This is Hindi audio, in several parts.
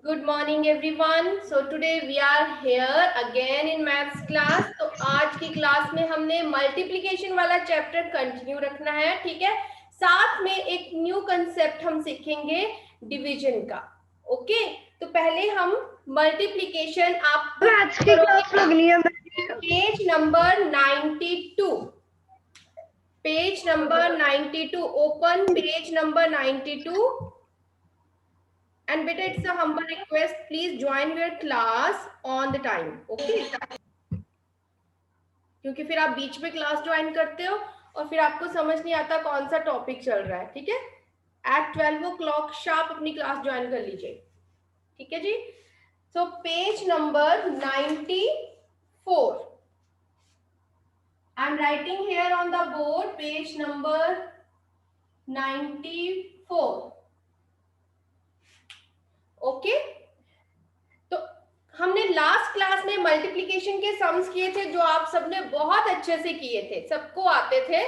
Good morning everyone. So today we are here again in maths class. तो आज की क्लास में हमने मल्टीप्लिकेशन वाला चैप्टर कंटिन्यू रखना है, ठीक है। साथ में एक न्यू कंसेप्ट हम सीखेंगे डिवीजन का। ओके, तो पहले हम मल्टीप्लिकेशन आप मैथ्स की करोगे क्लास लगनी है। Page number 92। Page number 92, open page number 92। And beta, it's a humble request. Please join your class on the time. Okay? क्योंकि फिर आप बीच में क्लास ज्वाइन करते हो और फिर आपको समझ नहीं आता कौन सा टॉपिक चल रहा है, ठीक है। एट 12 o'clock शार्प अपनी क्लास ज्वाइन कर लीजिए, ठीक है जी। So page number 94, I am writing here on the board page number 94। Okay, तो हमने लास्ट क्लास में मल्टीप्लिकेशन के सम्स किए थे जो आप सबने बहुत अच्छे से किए थे, सबको आते थे।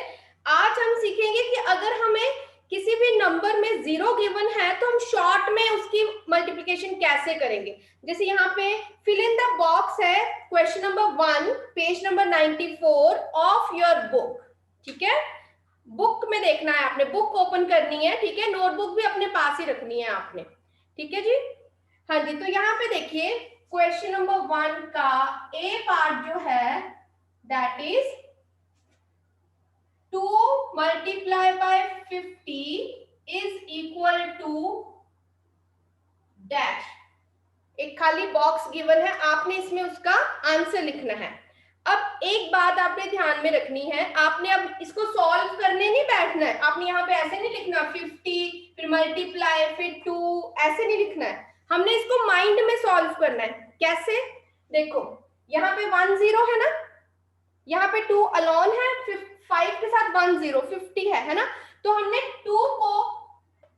आज हम सीखेंगे कि अगर हमें किसी भी नंबर में जीरो गिवन है तो हम शॉर्ट में उसकी मल्टीप्लिकेशन कैसे करेंगे। जैसे यहाँ पे फिल इन द बॉक्स है, question number 1, page number 94 of your book, ठीक है। बुक में देखना है आपने, बुक ओपन करनी है, ठीक है। नोटबुक भी अपने पास ही रखनी है आपने, ठीक है जी। हाँ जी, तो यहाँ पे देखिए क्वेश्चन नंबर 1 का ए पार्ट जो है that is 2 multiply by 50 is equal to dash. एक खाली बॉक्स गिवन है, आपने इसमें उसका आंसर लिखना है। अब एक बात आपने ध्यान में रखनी है, आपने अब इसको सॉल्व करने नहीं बैठना है। आपने यहाँ पे ऐसे नहीं लिखना 50 फिर मल्टीप्लाई फिर 2, ऐसे नहीं लिखना है। हमने इसको माइंड में सॉल्व करना है। कैसे? देखो यहाँ पे 1 0 है ना, यहाँ पे 2 अलोन है, 5 के साथ 1 0, 50 है ना। तो हमने 2 को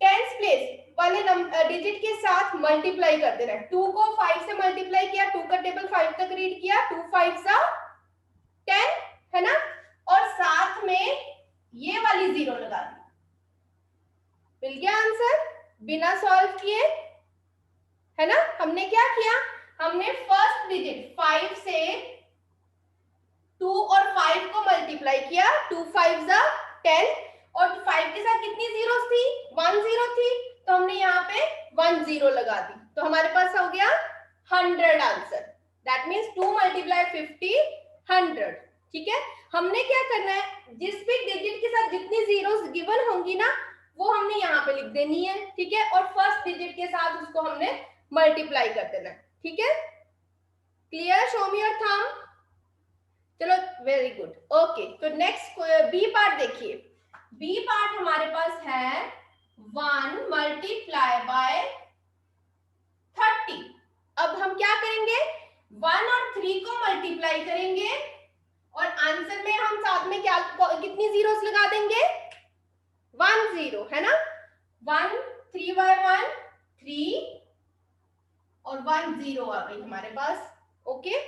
टेंस प्लेस वाले डिजिट के साथ मल्टीप्लाई कर देना है। 2 को 5 से मल्टीप्लाई किया, 2 का टेबल 5 तक रीड किया, 2 5 सा 10 है ना, और साथ में ये वाली जीरो लगा दी। मिल गया आंसर बिना सॉल्व किए, है ना। हमने क्या किया, हमने फर्स्ट डिजिट 5 से 2 और 5 को मल्टीप्लाई किया, 2 5 जा 10, और 5 के साथ कितनी जीरोस थी, 1 0 थी, तो हमने यहाँ पे 1 0 लगा दी। तो हमारे पास हो गया 100 आंसर। दैट मीन्स 2 मल्टीप्लाई 50 100, ठीक है। हमने क्या करना है, जिस भी डिजिट के साथ जितनी जीरोस गिवन होंगी ना वो हमने यहाँ पे लिख देनी है, ठीक है। और फर्स्ट डिजिट के साथ उसको हमने मल्टीप्लाई कर देना है, ठीक है। Clear? Show me your thumb. चलो वेरी गुड। ओके, तो नेक्स्ट बी पार्ट देखिए। बी पार्ट हमारे पास है 1 मल्टीप्लाई बाय 30। अब हम क्या करेंगे, 1 और 3 को मल्टीप्लाई करेंगे और आंसर में हम साथ में क्या कितनी जीरोस लगा देंगे, 1 0, है ना। 1 3 बाय 1 3 और 1 0 आ गई हमारे पास। Okay,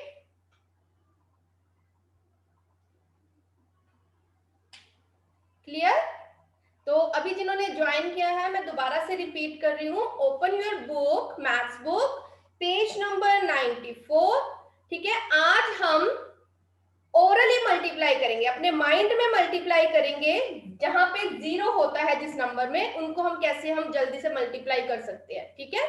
clear? तो अभी जिन्होंने ज्वाइन किया है मैं दोबारा से रिपीट कर रही हूँ, open your book, maths book, page number 94, ठीक है। आज हम ओरली मल्टीप्लाई करेंगे, अपने माइंड में मल्टीप्लाई करेंगे। जहां पे जीरो होता है जिस नंबर में, उनको हम कैसे हम जल्दी से मल्टीप्लाई कर सकते हैं, ठीक है,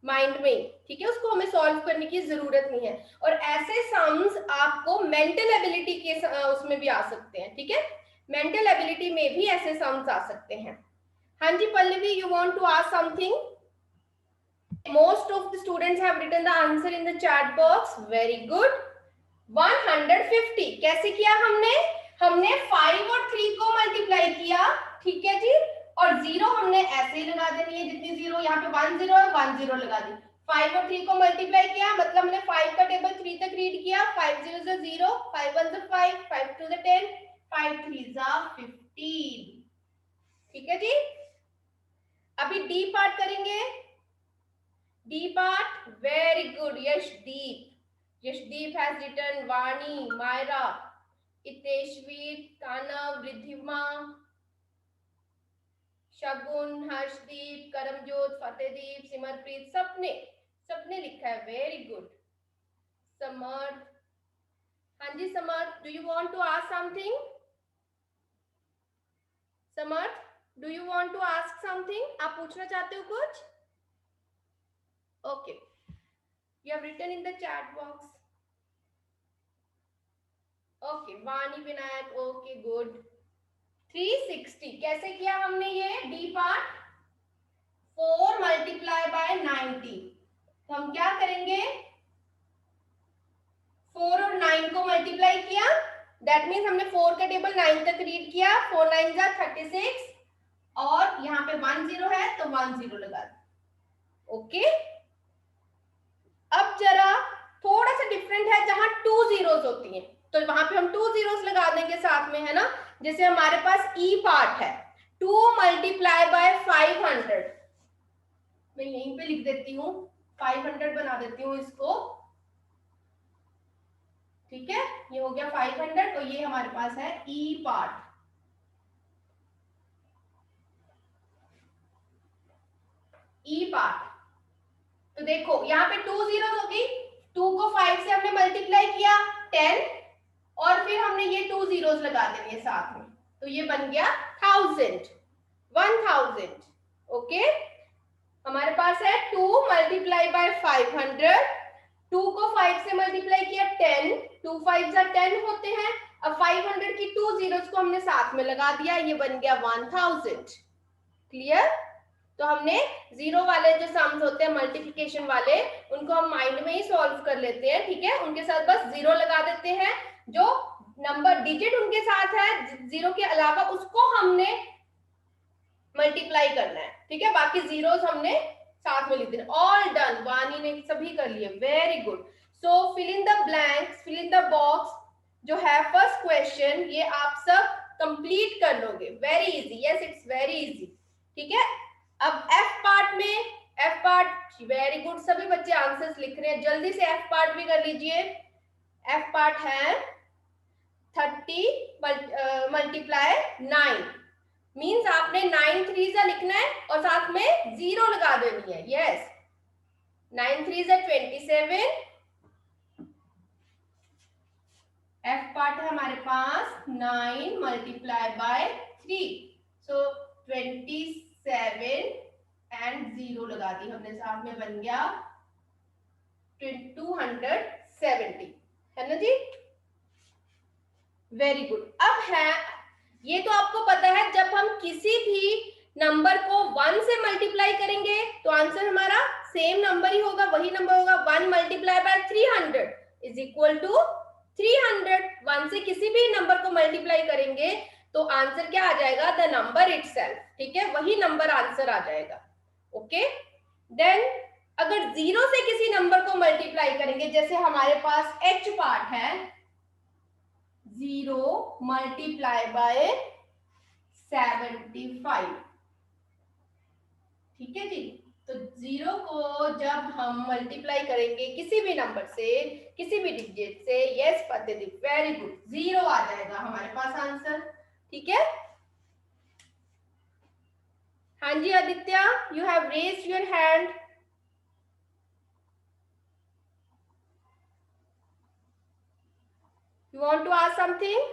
माइंड में, ठीक है। उसको हमें सॉल्व करने की जरूरत नहीं है। और ऐसे सम्स आपको मेंटल एबिलिटी के उसमें भी आ सकते हैं, ठीक है। मेंटल एबिलिटी में भी ऐसे सम्स आ सकते हैं। हाँ जी Pallavi, you want to ask something? Most of the students have written the answer in the chat box. Very good. 150 कैसे किया हमने, हमने 5 और 3 को मल्टीप्लाई किया, ठीक है जी। और जीरो हमने ऐसे ही लगा देनी है, जितनी जीरो यहाँ पे 1 0 है 1 0 लगा दी। 5 और 3 को मल्टीप्लाई किया, मतलब हमने 5 का टेबल 3 तक रीड किया, 5 0 से 0, 5 1 से 5, 5 2 से 10, 5 3 से 15, ठीक है जी। अभी डी पार्ट करेंगे। D part, very good Yashdeep. Yashdeep has written Vani, Myra, Iteshvi, Tanav, Riddhima, Shagun, Harshdeep, Karamjot, Fatehdeep, Simarpreet, सबने सबने लिखा है, वेरी गुड। समर्थ, हाँ जी Samarth, do you want to ask something? Samarth, do you want to ask something? आप पूछना चाहते हो कुछ? Okay, you have written in the chat box. Okay, Vani Vinayak, okay good. 360 कैसे किया हमने ये डी पार्ट? 4 multiply by 90। तो हम क्या करेंगे, 4 और 9 को मल्टीप्लाई किया, दैट मीन्स हमने 4 का टेबल 9 तक रीड किया। 4 9 जा 36 और यहाँ पे 1 0 है तो 1 0 लगा दिया। ओके, अब जरा थोड़ा सा डिफरेंट है, जहां 2 जीरोस होती हैं तो वहां पे हम 2 जीरोस लगा देंगे साथ में, है ना। जैसे हमारे पास ई पार्ट है, 2 मल्टीप्लाई बाय 500, मैं यहीं पे लिख देती हूँ, 500 बना देती हूँ इसको, ठीक है। ये हो गया 500 और ये हमारे पास है ई पार्ट। ई पार्ट, तो देखो यहाँ पे 2 जीरोस होगी, 2 को 5 से हमने मल्टीप्लाई किया 10 और फिर हमने ये 2 जीरोस लगा देंगे साथ में, तो ये बन गया 1000, 1000। ओके, हमारे पास है 2 मल्टीप्लाई बाय 500, 2 को 5 से मल्टीप्लाई किया 10, 2 5 जा 10 होते हैं। अब 500 की 2 जीरोस को हमने साथ में लगा दिया, ये बन गया 1000। क्लियर? तो हमने जीरो वाले जो सम्स होते हैं मल्टीप्लिकेशन वाले, उनको हम माइंड में ही सॉल्व कर लेते हैं, ठीक है। उनके साथ बस जीरो लगा देते हैं, जो नंबर डिजिट उनके साथ है जीरो के अलावा उसको हमने मल्टीप्लाई करना है, ठीक है। बाकी जीरोस हमने साथ में लिख देना। ऑल डन, वानी ने सभी कर लिए, very good. So fill in the blanks, fill in the box, जो है फर्स्ट क्वेश्चन, ये आप सब कंप्लीट कर लोगे, very easy, yes it's very easy, ठीक है। अब एफ पार्ट में, एफ पार्ट, वेरी गुड, सभी बच्चे आंसर्स लिख रहे हैं, जल्दी से एफ पार्ट भी कर लीजिए। एफ पार्ट है 30 मल्टीप्लाई 9, मीन्स आपने 9 3 जा लिखना है और साथ में जीरो लगा देनी है, यस। 9 3 जा 27, एफ पार्ट है हमारे पास 9 multiply by 3, so 27 and zero लगा दी हमने साथ में, बन गया 270, है ना जी, वेरी गुड। अब है, ये तो आपको पता है, जब हम किसी भी नंबर को 1 से मल्टीप्लाई करेंगे तो आंसर हमारा सेम नंबर ही होगा, वही नंबर होगा। 1 multiply by 300 is equal to 300। 1 से किसी भी नंबर को मल्टीप्लाई करेंगे तो आंसर क्या आ जाएगा, द नंबर इटसेल्फ, ठीक है, वही नंबर आंसर आ जाएगा। ओके, देन अगर जीरो से किसी नंबर को मल्टीप्लाई करेंगे, जैसे हमारे पास एच पार्ट है, 0 मल्टीप्लाई बाय 75, ठीक है जी। तो जीरो को जब हम मल्टीप्लाई करेंगे किसी भी नंबर से, किसी भी डिजिट से, yes Fatehdeep, very good, zero आ जाएगा हमारे पास आंसर, ठीक है। हाँ जी Aditya, you have raised your hand. You want to ask something?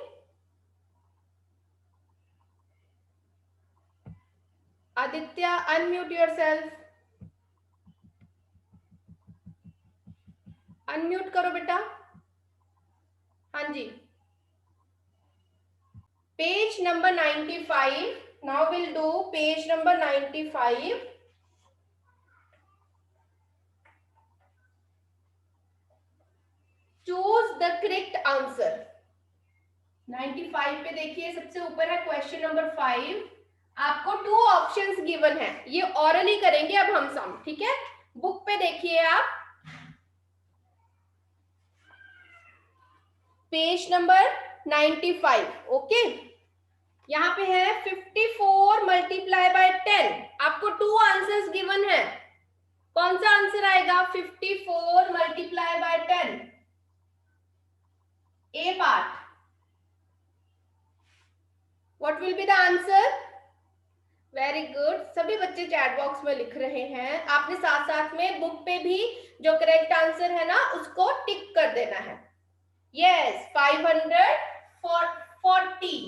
Aditya, unmute yourself. Unmute करो बेटा। हाँ जी। Page number 95. Now we'll do page number 95. Choose the correct answer. 95 पे देखिए, सबसे ऊपर है क्वेश्चन नंबर 5। आपको 2 ऑप्शंस गिवन है, ये ऑरली करेंगे अब हम सम, ठीक है। बुक पे देखिए आप, पेज नंबर 95, ओके। यहाँ पे है 54 मल्टीप्लाई बाय 10, आपको 2 आंसर्स गिवन है, कौन सा आंसर आएगा? 54 multiply by 10, A part, what will be the answer? Very good, सभी बच्चे चैट बॉक्स में लिख रहे हैं। आपने साथ साथ में बुक पे भी जो करेक्ट आंसर है ना उसको टिक कर देना है। यस, 540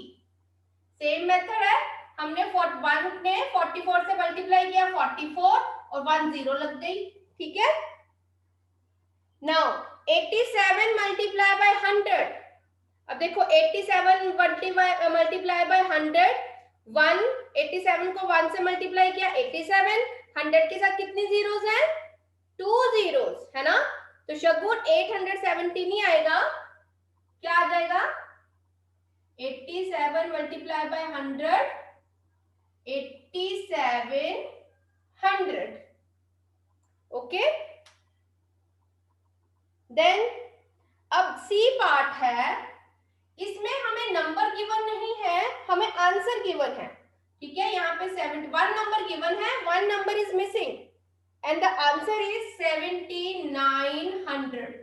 सेम मेथड है। हमने 1 ने 44 से मल्टीप्लाई किया, 44 और 1 0 लग गई, ठीक है। Now 87 multiply by 100। अब देखो 87 मल्टीप्लाई बाय 100, 1 87 को 1 से मल्टीप्लाई किया 87, 100 के साथ कितनी जीरोस हैं? 2 जीरोस है ना। तो शगुन 870 नहीं आएगा, क्या आ जाएगा? 87 मल्टीप्लाई बाय 100, 8700। ओके, देन अब सी पार्ट है, इसमें हमें नंबर गिवन नहीं है, हमें आंसर गिवन है, ठीक है। यहाँ पे 71 नंबर गिवन है, 1 number is missing and the answer is 7900।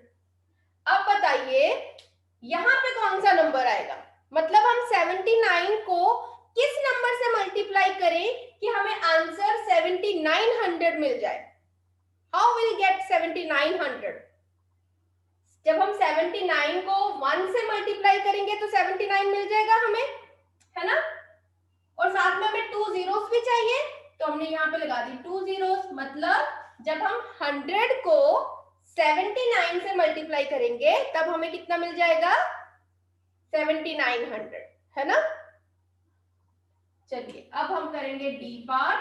अब बताइए यहाँ पे कौन सा नंबर आएगा? मतलब हम 79 को किस नंबर से मल्टीप्लाई करें कि हमें आंसर 7900 मिल जाए? How will get 7900? जब हम 79 को 1 से मल्टीप्लाई करेंगे तो 79 मिल जाएगा हमें, है ना। और साथ में हमें 2 जीरोस भी चाहिए, तो हमने यहाँ पे लगा दी 2 जीरोस। मतलब जब हम 100 को 79 से मल्टीप्लाई करेंगे तब हमें कितना मिल जाएगा? 7900, है ना। चलिए अब हम करेंगे D part.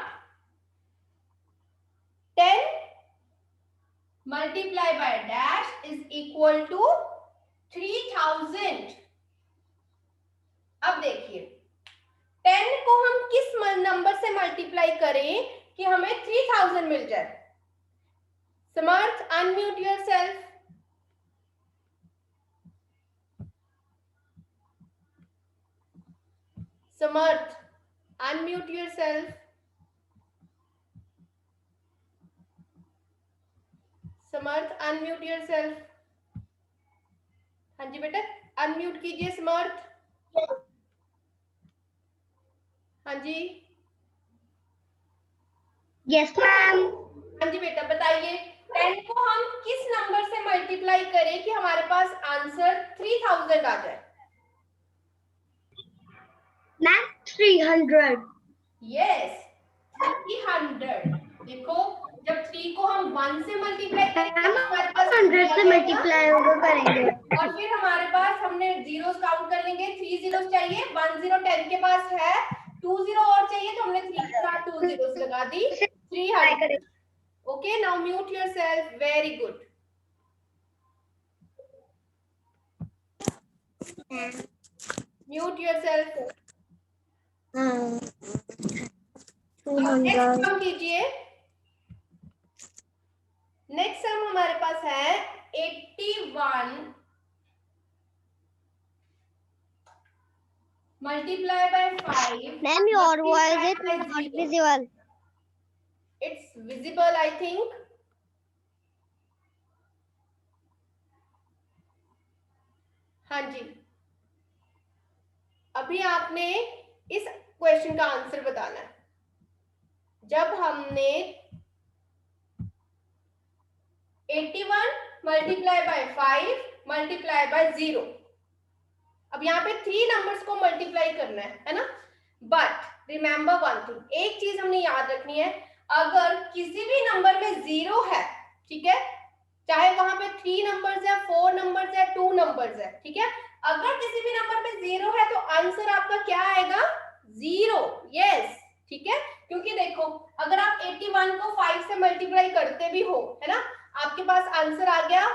10 multiply by dash is equal to 3000। अब देखिए 10 को हम किस नंबर से मल्टीप्लाई करें कि हमें 3000 मिल जाए? समर्थ, अनम्यूट योरसेल्फ। समर्थ, अनम्यूट योरसेल्फ। समर्थ, अनम्यूट योरसेल्फ। हाँ जी बेटा, अनम्यूट कीजिए समर्थ। हाँ जी, यस मैम। हाँ जी बेटा बताइए 10 को हम किस नंबर से मल्टीप्लाई करें कि हमारे पास आंसर 3000 आ जाए? मैम 300। यस, 300। देखो जब 3 को हम 1 से मल्टीप्लाई करेंगे तो हमारे पास 100 से मल्टीप्लाई होगा करेंगे और फिर हमारे पास हमने जीरोस काउंट कर लेंगे, 3 जीरोस चाहिए, 1 0 10 के पास है, 2 0 और चाहिए तो हमने 3 के साथ 2 जीरोस लगा दी, 300। Okay, now mute yourself. Very good. Mute yourself. Next sum कीजिए। नेक्स्ट सम हमारे पास है 81 multiply by 5. Ma'am your voice is multiply by not 0. Visible. It's visible, I think. हाँ जी, अभी आपने इस क्वेश्चन का आंसर बताना है। जब हमने 81 मल्टीप्लाई बाय 5 मल्टीप्लाई बाय 0, अब यहाँ पे 3 नंबर्स को मल्टीप्लाई करना है ना। बट रिमेंबर वन थिंग, एक चीज हमने याद रखनी है, अगर किसी भी नंबर में 0 है, ठीक है, चाहे वहां पे 3 नंबर्स है, 4 नंबर्स है, 2 नंबर्स है, ठीक है, अगर किसी भी नंबर में 0 है तो आंसर आपका क्या आएगा? 0। यस, ठीक है, क्योंकि देखो अगर आप 81 को 5 से मल्टीप्लाई करते भी हो, है ना, आपके पास आंसर आ गया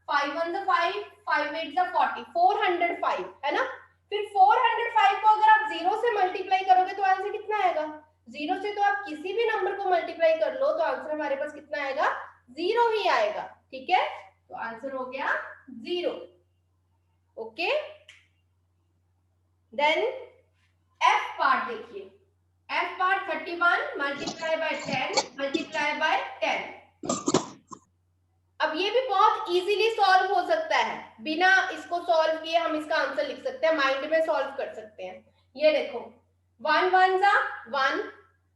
5 1 5, 5 8 40, 405, है ना। फिर 405 को अगर आप 0 से मल्टीप्लाई करोगे तो आंसर कितना आएगा? 0 से तो आप किसी भी नंबर को मल्टीप्लाई कर लो तो आंसर हमारे पास कितना आएगा? 0 ही आएगा, ठीक है। तो आंसर हो गया 0। ओके, देन एफ पार्ट देखिए। F part 31 multiply by 10 multiply bye 10। अब ये भी बहुत इजीली सॉल्व हो सकता है, बिना इसको सॉल्व किए हम इसका आंसर लिख सकते हैं, माइंड में सॉल्व कर सकते हैं। ये देखो 1 1 जा 1,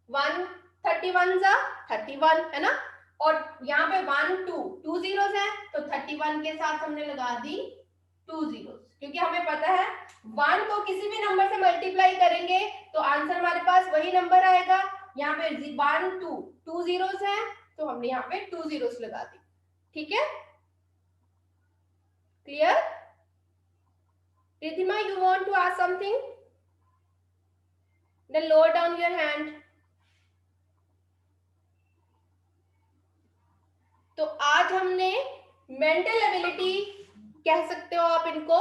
1 31 जा 31 है ना, और यहाँ पे 1 2 2 जीरोस है, तो 31 के साथ हमने लगा दी 2 जीरोस, क्योंकि हमें पता है 1 को किसी भी नंबर से मल्टीप्लाई करेंगे तो आंसर हमारे पास वही नंबर आएगा। यहाँ पे 1 2 2 जीरोस है, तो हमने यहाँ पे 2 जीरोस लगा दी। ठीक है, clear? Ridhima, you want to ask something? Then lower down your hand. तो आज हमने मेंटल एबिलिटी कह सकते हो आप इनको,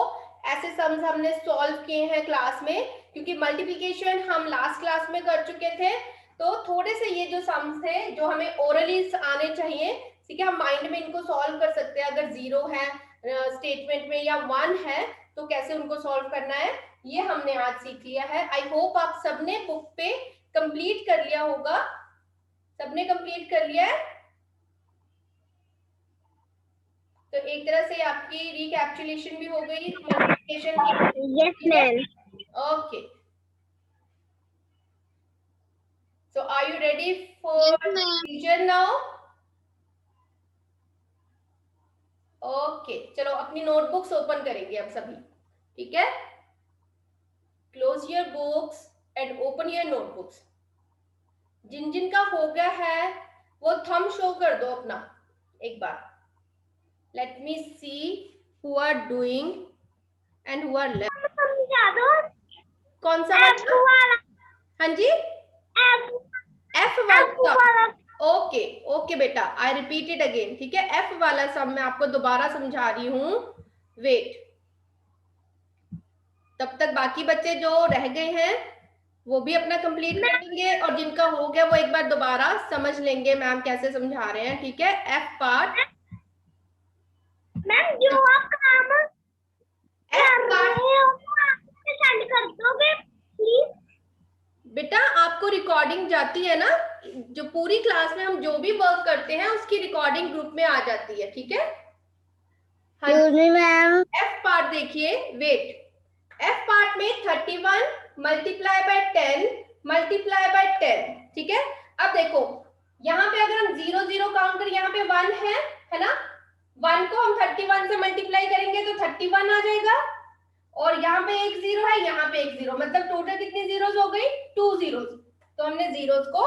ऐसे सम्स हमने सॉल्व किए हैं क्लास में, क्योंकि मल्टीप्लिकेशन हम लास्ट क्लास में कर चुके थे। तो थोड़े से ये जो सम्स थे जो हमें ओरली आने चाहिए, ठीक है, हम माइंड में इनको सॉल्व कर सकते हैं। अगर 0 है स्टेटमेंट में या 1 है तो कैसे उनको सॉल्व करना है, ये हमने आज सीख लिया है। आई होप आप सबने बुक पे कंप्लीट कर लिया होगा। सबने कंप्लीट कर लिया है? तो एक तरह से आपकी रिकैप्चुलेशन भी हो गई मल्टीप्लिकेशन की। Yes ma'am. Okay, so are you ready for division now? Okay, चलो अपनी नोटबुक्स ओपन करेंगे अब सभी, ठीक है? Close your books and open your notebooks. जिन जिन का हो गया है वो थंब शो कर दो अपना एक बार। Let me see who are doing and who are left. समझा दो। कौन सा वाला? हाँ जी, F वाला। ओके ओके बेटा, आई रिपीट इट अगेन, ठीक है? F वाला सम मैं आपको दोबारा समझा रही हूँ, वेट। तब तक बाकी बच्चे जो रह गए हैं वो भी अपना कंप्लीट करेंगे, और जिनका हो गया वो एक बार दोबारा समझ लेंगे मैम कैसे समझा रहे हैं, ठीक है? F पार्ट मैम जो आप काम कर रहे हो सेंड कर दोगे प्लीज? बेटा आपको रिकॉर्डिंग जाती है ना, जो पूरी क्लास में हम जो भी वर्क करते हैं उसकी रिकॉर्डिंग ग्रुप में आ जाती है, ठीक है? हाँ मैम। F पार्ट देखिए, वेट। F पार्ट में 31 मल्टीप्लाई बाय 10 मल्टीप्लाई बाय 10, ठीक है? अब देखो यहाँ पे अगर हम 0 0 काउंट करें, यहाँ पे 1 है ना? 1 को हम 31 से मल्टीप्लाई करेंगे तो 31 आ जाएगा, और यहाँ पे एक 0 है, यहाँ पे एक 0, मतलब टोटल कितनी जीरोस हो गई? 2 जीरोस। तो हमने जीरोस को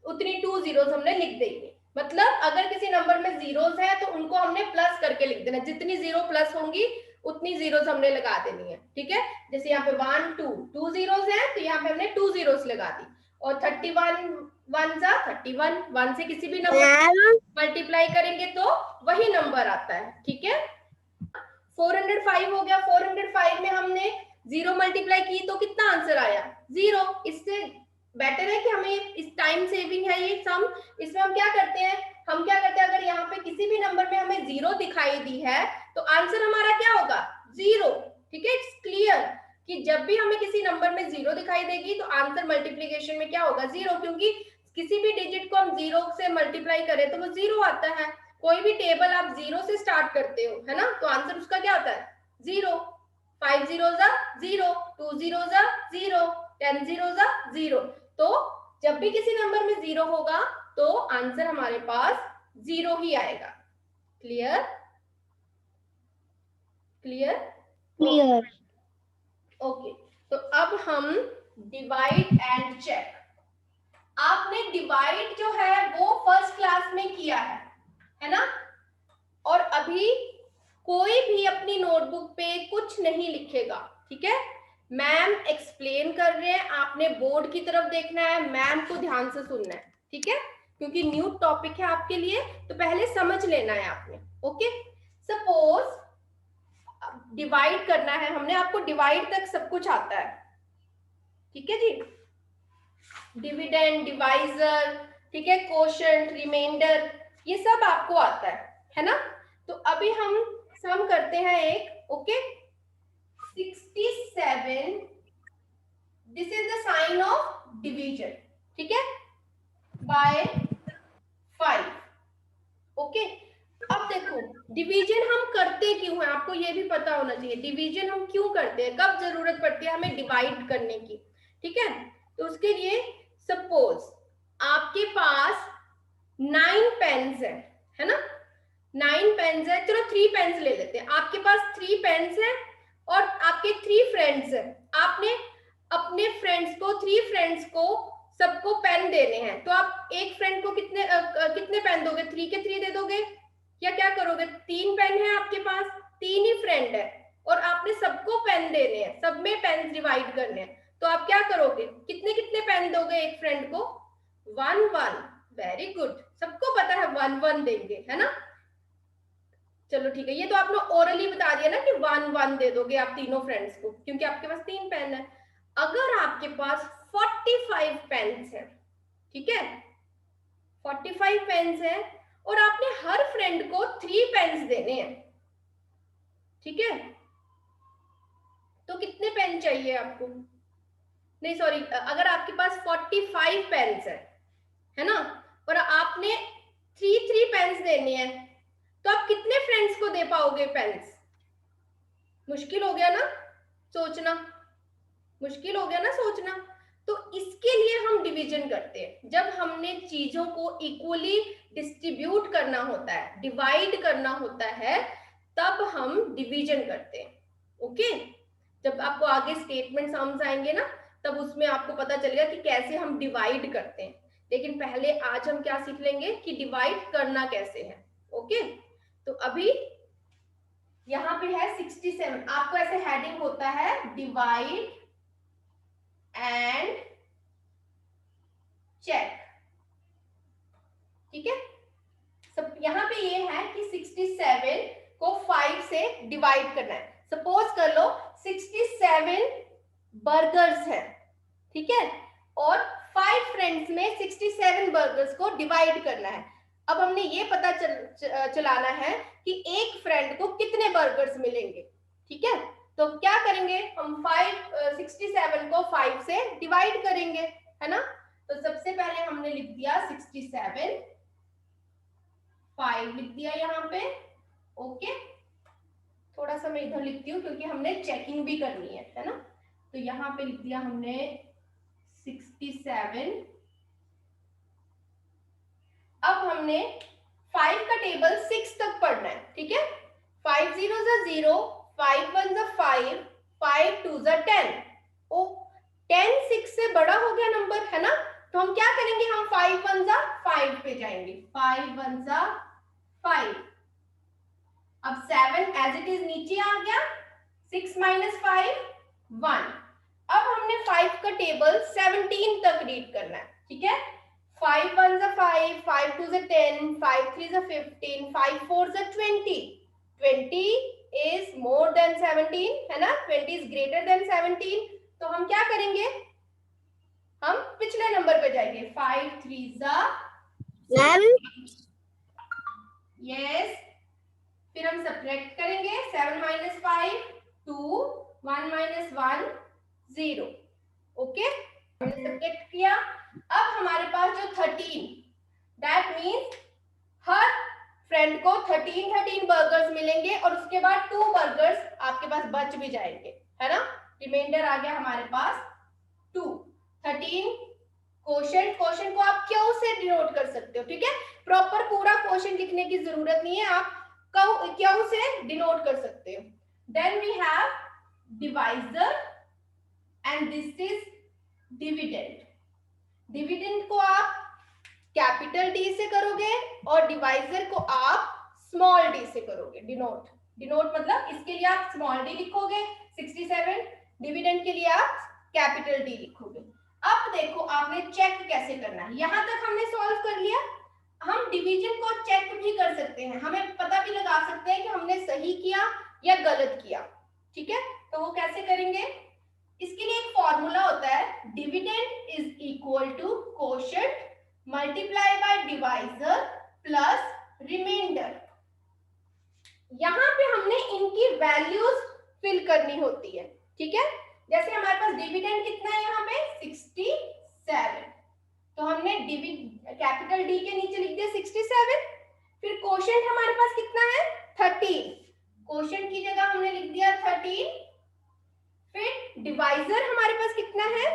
उतनी 2 जीरोस हमने लिख देंगे। मतलब अगर किसी नंबर में जीरोस है तो उनको हमने प्लस करके लिख देना, जितनी 0 प्लस होंगी उतनी जीरोस हमने लगा देनी है, ठीक है? जैसे यहाँ पे 1 2 2 जीरोस है तो यहाँ पे हमने 2 जीरोस लगा दी, और 31 1 जा 31, 1 से किसी भी नंबर मल्टीप्लाई करेंगे तो वही नंबर आता है, ठीक है? 405 हो गया, 405 में हमने 0 मल्टीप्लाई की तो कितना आंसर आया? 0। इससे बेटर है कि हमें इस टाइम सेविंग है ये सम, इसमें हम क्या करते हैं, अगर यहाँ पे किसी भी नंबर में हमें 0 दिखाई दी है तो आंसर हमारा क्या होगा? 0, ठीक है? इट्स क्लियर कि जब भी हमें किसी नंबर में 0 दिखाई देगी तो आंसर मल्टीप्लीकेशन में क्या होगा? 0, क्योंकि किसी भी डिजिट को हम 0 से मल्टीप्लाई करें तो वो 0 आता है। कोई भी टेबल आप 0 से स्टार्ट करते हो, है ना, तो आंसर उसका क्या आता है? 0। 5 zeros are 0, 2 zeros are 0, 10 zeros are 0। तो जब भी किसी नंबर में 0 होगा तो आंसर हमारे पास 0 ही आएगा। क्लियर? क्लियर? क्लियर। ओके, तो अब हम डिवाइड एंड चेक। आपने डिवाइड जो है वो फर्स्ट क्लास में किया है ना? और अभी कोई भी अपनी नोटबुक पे कुछ नहीं लिखेगा, ठीक है? मैम एक्सप्लेन कर रहे हैं, आपने बोर्ड की तरफ देखना है, मैम को ध्यान से सुनना है, ठीक है? क्योंकि न्यू टॉपिक है आपके लिए, तो पहले समझ लेना है आपने। ओके, सपोज डिवाइड करना है हमने, आपको डिवाइड तक सब कुछ आता है, ठीक है जी? डिविडेंड, डिवाइजर, ठीक है, कोशेंट, रिमाइंडर, ये सब आपको आता है ना? तो अभी हम सम करते हैं एक, okay? 67, this is the sign of division, ठीक है, बाय 5, ओके? अब देखो डिवीजन हम करते क्यों हैं, आपको ये भी पता होना चाहिए। डिवीजन हम क्यों करते हैं, कब जरूरत पड़ती है हमें डिवाइड करने की, ठीक है? तो उसके लिए सपोज आपके पास 9 पेन्स है ना, 9 पेन्स है, चलो 3 पेन्स ले लेते हैं। आपके पास 3 पेन्स है और आपके 3 फ्रेंड्स हैं। आपने अपने फ्रेंड्स को, 3 फ्रेंड्स को सबको पेन देने हैं, तो आप एक फ्रेंड को कितने पेन दोगे? 3 के 3 दे दोगे या क्या करोगे? 3 पेन है आपके पास, 3 ही फ्रेंड है और आपने सबको पेन देने हैं, सब में पेन डिवाइड करने हैं, तो आप क्या करोगे? कितने कितने पेन दोगे एक फ्रेंड को? 1 1। वेरी गुड, सबको पता है 1 1 देंगे, है ना। चलो ठीक है, ये तो आपने ओरली बता दिया ना कि 1 1 दे दोगे आप तीनों फ्रेंड्स को, क्योंकि आपके पास 3 पेन है। अगर आपके पास 45 पेन्स है, ठीक है, 45 पेन्स है और आपने हर फ्रेंड को 3 पेन्स देने हैं, ठीक है, तो कितने पेन चाहिए आपको? नहीं सॉरी, अगर आपके पास 45 पेन्स है ना, और आपने 3 पेन्स देने हैं, तो आप कितने फ्रेंड्स को दे पाओगे पेन्स? मुश्किल हो गया ना सोचना, मुश्किल हो गया ना सोचना। तो इसके लिए हम डिवीजन करते हैं। जब हमने चीजों को इक्वली डिस्ट्रीब्यूट करना होता है, डिवाइड करना होता है, तब हम डिवीजन करते हैं। ओके, जब आपको आगे स्टेटमेंट समझ आएंगे ना, तब उसमें आपको पता चलेगा कि कैसे हम डिवाइड करते हैं। लेकिन पहले आज हम क्या सीख लेंगे कि डिवाइड करना कैसे है। ओके, तो अभी यहाँ पे है 67, आपको ऐसे हेडिंग होता है डिवाइड एंड चेक, ठीक है। सब यहाँ पे ये है कि 67 को 5 से डिवाइड करना है। सपोज कर लो 67 बर्गर्स है, ठीक है, और 5 फ्रेंड्स में 67 बर्गर्स को डिवाइड करना है। अब हमने ये पता चलाना है कि एक फ्रेंड को कितने बर्गर्स मिलेंगे, ठीक है। तो क्या करेंगे हम? 67 को 5 से डिवाइड करेंगे, है ना। तो सबसे पहले हमने लिख दिया 67, 5 लिख दिया यहाँ पे। ओके, थोड़ा सा मैं इधर लिखती हूँ क्योंकि हमने चेकिंग भी करनी है ना। तो यहाँ पे लिख दिया हमने 67। अब हमने 5 का टेबल 6 तक पढ़ना है, ठीक है। 5 0 0, 5 1 5, 5 2 10। ओ 10 6 से बड़ा हो गया नंबर, है ना। तो हम क्या करेंगे? हम 5 1 5 पे जाएंगे। 5 1 5। अब 7 एज इट इज नीचे आ गया। 6 - 5 1। अब हमने 5 का टेबल 17 तक रीड करना है, ठीक है। 5 1 5, 5 2 10, 5 3 15, 5 4 20। 20 is more than 17, है ना, 20 is greater than 17। तो हम क्या करेंगे? हम पिछले नंबर पे जाएंगे। 5 3 यस, फिर हम सब्ट्रैक्ट करेंगे। 7 - 5 2, 1 - 1 0। ओके, हमने सब्ट्रैक्ट किया। अब हमारे पास जो 13, दैट मीन्स हर फ्रेंड को 13 बर्गर्स मिलेंगे और उसके बाद 2 बर्गर्स आपके पास बच भी जाएंगे, है ना। रिमाइंडर आ गया हमारे पास 2। 13 क्वोशंट, क्वोशंट को आप क्यों से डिनोट कर सकते हो, ठीक है। प्रॉपर पूरा क्वोशंट लिखने की जरूरत नहीं है, आप क्यों से डिनोट कर सकते हो। Then we have divisor and this is dividend. Dividend को आप कैपिटल डी से करोगे और डिवाइजर को आप स्मॉल डी से करोगे। डिनोट, डिनोट मतलब इसके लिए आप स्मॉल डी लिखोगे 67, डिविडेंड के लिए आप कैपिटल डी लिखोगे। अब देखो आपने चेक कैसे करना है। यहां तक हमने सॉल्व कर लिया। हम डिवीजन को चेक भी कर सकते हैं, हमें पता भी लगा सकते हैं कि हमने सही किया या गलत किया, ठीक है। तो वो कैसे करेंगे? इसके लिए एक फॉर्मूला होता है, dividend is equal to quotient multiply by divisor plus remainder. यहां पे हमने इनकी वैल्यूज फिल करनी होती है, ठीक है। जैसे हमारे पास डिविडेंड कितना है यहाँ पे 67, तो हमने कैपिटल डी के नीचे लिख दिया 67। फिर क्वोशंट हमारे पास कितना है 13, क्वोशंट की जगह हमने लिख दिया 13। फिर डिवाइजर हमारे पास कितना है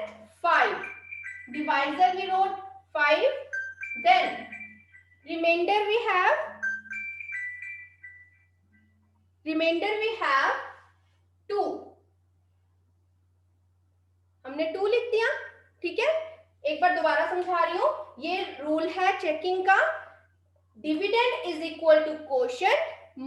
5, divisor we wrote 5, then remainder we have 2, हमने 2 लिख दिया। ठीक है, एक बार दोबारा समझा रही हूं, ये रूल है चेकिंग का, dividend is equal to quotient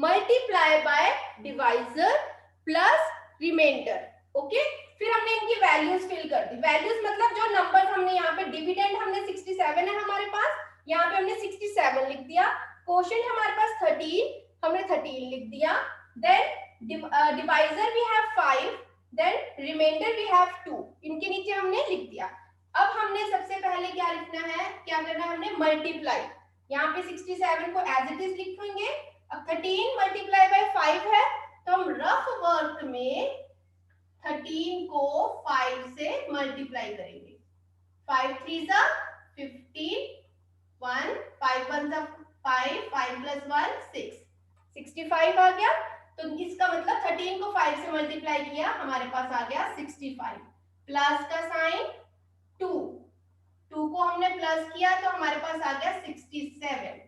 multiply by divisor plus remainder. Okay, फिर हमने इनकी वैल्यूज फिल कर दी। वैल्यूज मतलब जो नंबर्स हमने यहाँ पे, डिविडेंड हमने 67 है हमारे पास, यहाँ पे हमने 67 लिख दिया। कोशेंट हमारे पास 13, हमने 13 लिख दिया। Then divisor we have 5, then remainder we have 2, इनके नीचे हमने लिख दिया। अब हमने सबसे पहले क्या लिखना है, क्या करना है, हमने मल्टीप्लाई, यहाँ पे 67 को एज इट इज लिखेंगे। अब 13 मल्टीप्लाई बाय 5 है, तो हम रफ वर्क में 13 को 5 से मल्टीप्लाई करेंगे। 5 3 जा 15, 1 5 1 जा 5, 5 प्लस 1 6, 65 आ गया। तो इसका मतलब 13 को 5 से मल्टीप्लाई किया, हमारे पास आ गया 65, प्लस का साइन 2 को हमने प्लस किया तो हमारे पास आ गया 67।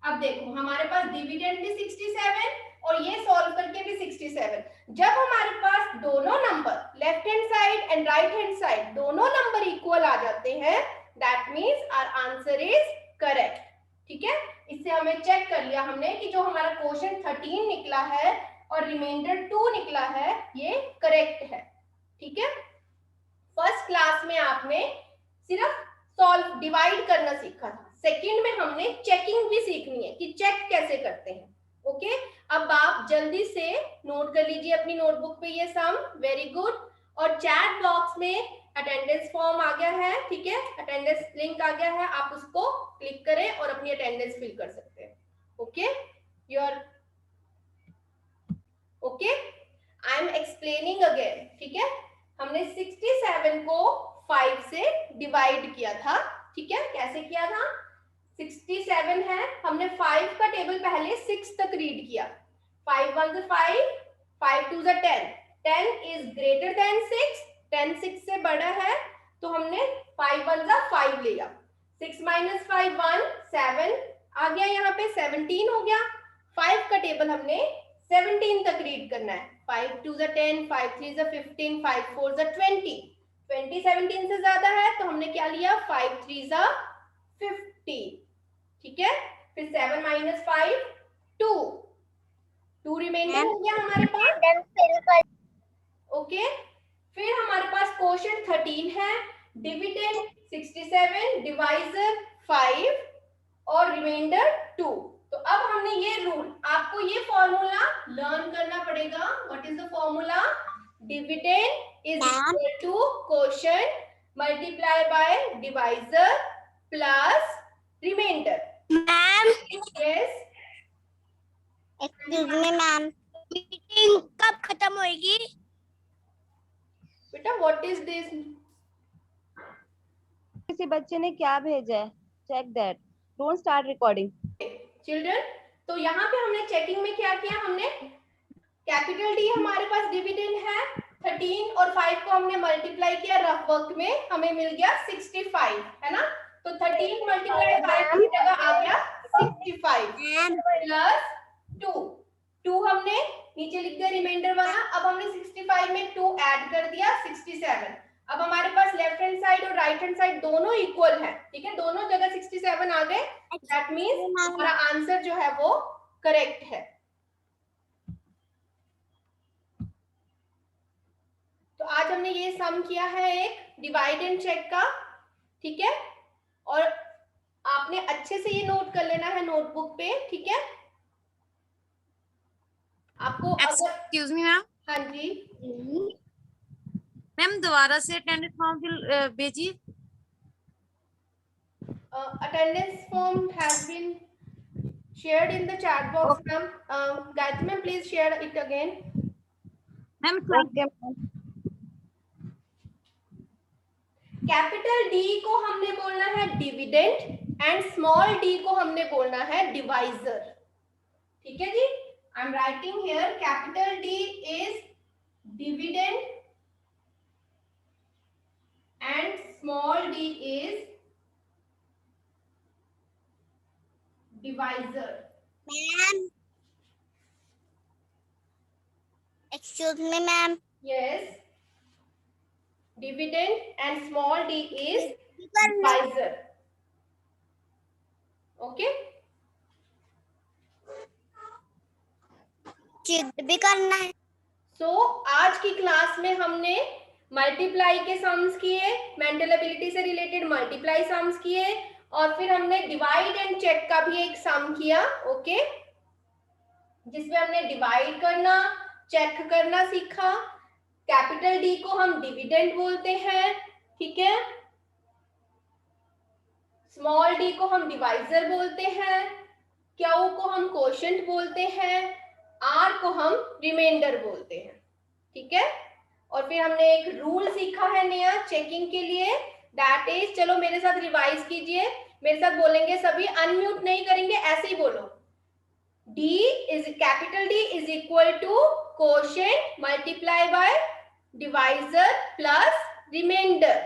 अब देखो हमारे पास डिविडेंड भी 67 और ये सॉल्व करके भी 67। जब हमारे पास दोनों number left hand side and right hand side दोनों नंबर इक्वल आ जाते हैं, that means our answer is correct. ठीक है, इससे हमें चेक कर लिया हमने कि जो हमारा क्वोशंट 13 निकला है और रिमाइंडर 2 निकला है, ये करेक्ट है। ठीक है, फर्स्ट क्लास में आपने सिर्फ सॉल्व डिवाइड करना सीखा था, सेकंड में हमने चेकिंग भी सीखनी है कि चेक कैसे करते हैं। ओके, अब आप जल्दी से नोट कर लीजिए अपनी नोटबुक पे ये सम, वेरी गुड। और चैट बॉक्स में अटेंडेंस फॉर्म आ गया है, ठीक है, अटेंडेंस लिंक आ गया है, आप उसको क्लिक करें और अपनी अटेंडेंस फिल कर सकते हैं। Okay, your okay, I am explaining again. ठीक है, हमने 67 को 5 से डिवाइड किया था। ठीक है, कैसे किया था, 67 है, हमने 5 का टेबल पहले 6 तक रीड किया। 5 1 5, 5 2 10, 10 इज ग्रेटर देन 6, 10 6 से बड़ा है, तो हमने 5 1 5 लिया। 6 minus 5 1, 7 आ गया, यहाँ पे 17 हो गया। 5 का टेबल हमने 17 तक रीड करना है। 5 2 10, 5 3 15, 5 4 20, 20 17 से ज्यादा है तो हमने क्या लिया, 5 3 50। ठीक है, फिर 7 minus 5 2 रिमाइंडर हो गया हमारे पास। ओके, फिर हमारे पास क्वोशंट 13 है, डिविडेंड 67, डिवाइजर 5 और रिमाइंडर 2। तो अब हमने ये रूल, आपको ये फॉर्मूला लर्न करना पड़ेगा। What is the formula, dividend is equal to quotient multiply by divisor plus remainder. Ma'am, yes, excuse me ma'am, meeting कब खत्म होएगी? बेटा व्हाट इज दिस, किसी बच्चे ने क्या भेजा है, check that, don't start recording. Children. तो यहाँ पे हमने चेकिंग में क्या किया, हमने कैपिटल डी हमारे पास डिविडेंड है 13 और 5 को हमने मल्टीप्लाई किया रफ वर्क में, हमें मिल गया 65, है ना। तो 13 मल्टीप्लाई 5 की जगह आ गया 65 प्लस 2 हमने नीचे लिख दिया रिमाइंडर वाला। अब हमने 65 में 2 ऐड कर दिया 67। अब हमारे पास लेफ्ट हैंड साइड और राइट हैंड साइड दोनों इक्वल है, ठीक है, दोनों जगह 67 आ गए, दैट मींस हमारा आंसर जो है वो करेक्ट है। तो आज हमने ये सम किया है एक डिवाइड एंड चेक का, ठीक है, और आपने अच्छे से ये नोट कर लेना है नोटबुक पे, ठीक है। आपको एक्सक्यूज मी मैम, हाँ जी मैम दोबारा से अटेंडेंस फॉर्म भेजिए। attendance form has been shared in the chat box, ma'am. Gayatri ma'am, please share it again. Ma'am okay, capital D को हमने बोलना है डिविडेंड एंड स्मॉल डी को हमने बोलना है डिवाइजर, ठीक है जी। I am writing here capital D is dividend and small D is divisor. Ma'am, excuse me ma'am, yes, dividend and small D is divisor. Okay, चिट भी करना है। सो आज की क्लास में हमने मल्टीप्लाई के सम्स किए, मेंटल एबिलिटी से रिलेटेड मल्टीप्लाई सम्स किए, और फिर हमने डिवाइड एंड चेक का भी एक सम किया। ओके, जिसमें हमने डिवाइड करना, चेक करना सीखा। कैपिटल डी को हम डिविडेंड बोलते हैं, ठीक है। स्मॉल डी को हम डिवाइजर बोलते हैं, क्यू को हम कोशेंट बोलते हैं, आर को हम रिमाइंडर बोलते हैं, ठीक है। और फिर हमने एक रूल सीखा है नया चेकिंग के लिए, दैट इज, चलो मेरे साथ रिवाइज कीजिए, मेरे साथ बोलेंगे सभी, अनम्यूट नहीं करेंगे, ऐसे ही बोलो। D is capital D is equal to quotient multiply by divisor plus remainder.